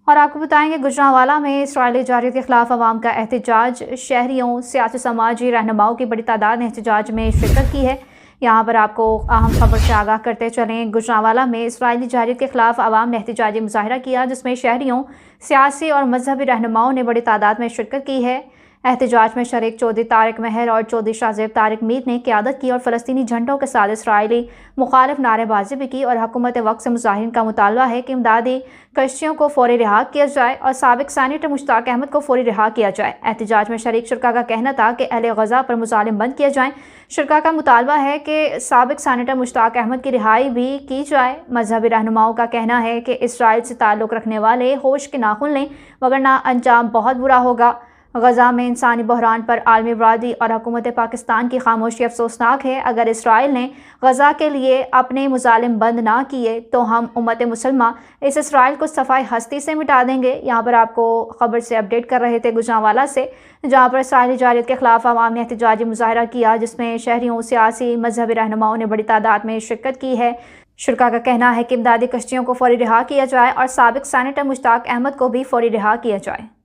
اور آپ کو بتائیں گے گوجرانوالہ میں اسرائیلی جارحیت کے خلاف عوام کا احتجاج، شہریوں، سیاسی سماجی رہنماؤں کی بڑی تعداد نے احتجاج میں شرکت کی ہے۔ یہاں پر آپ کو اہم خبر سے آگاہ کرتے چلیں۔ گوجرانوالہ میں اسرائیلی جارحیت کے خلاف عوام نے احتجاجی مظاہرہ کیا، جس میں شہریوں، سیاسی اور مذہبی رہنماؤں نے بڑی تعداد میں شرکت کی ہے۔ احتجاج میں شریک چودھری طارق مہر اور چودھری شاہ زیب طارق میر نے قیادت کی اور فلسطینی جھنڈوں کے ساتھ اسرائیلی مخالف نعرے بازی بھی کی اور حکومت وقت سے مظاہرین کا مطالبہ ہے کہ امدادی کشتیوں کو فوری رہا کیا جائے اور سابق سینیٹر مشتاق احمد کو فوری رہا کیا جائے۔ احتجاج میں شریک شرکاء کا کہنا تھا کہ اہل غزہ پر مظالم بند کیے جائیں۔ شرکاء کا مطالبہ ہے کہ سابق سینیٹر مشتاق احمد کی رہائی بھی کی جائے۔ مذہبی رہنماؤں کا کہنا ہے کہ اسرائیل سے تعلق رکھنے والے ہوش کے ناخن لیں، وگرنہ انجام بہت برا ہوگا۔ غزہ میں انسانی بحران پر عالمی برادری اور حکومت پاکستان کی خاموشی افسوسناک ہے۔ اگر اسرائیل نے غزہ کے لیے اپنے مظالم بند نہ کیے تو ہم امت مسلمہ اس اسرائیل کو صفائی ہستی سے مٹا دیں گے۔ یہاں پر آپ کو خبر سے اپڈیٹ کر رہے تھے گوجرانوالہ سے، جہاں پر اسرائیلی جارحیت کے خلاف عوام نے احتجاجی مظاہرہ کیا، جس میں شہریوں، سیاسی، مذہبی رہنماؤں نے بڑی تعداد میں شرکت کی ہے۔ شرکاء کا کہنا ہے کہ امدادی کشتیوں کو فوری رہا کیا جائے اور سابق سینیٹر مشتاق احمد کو بھی فوری رہا کیا جائے۔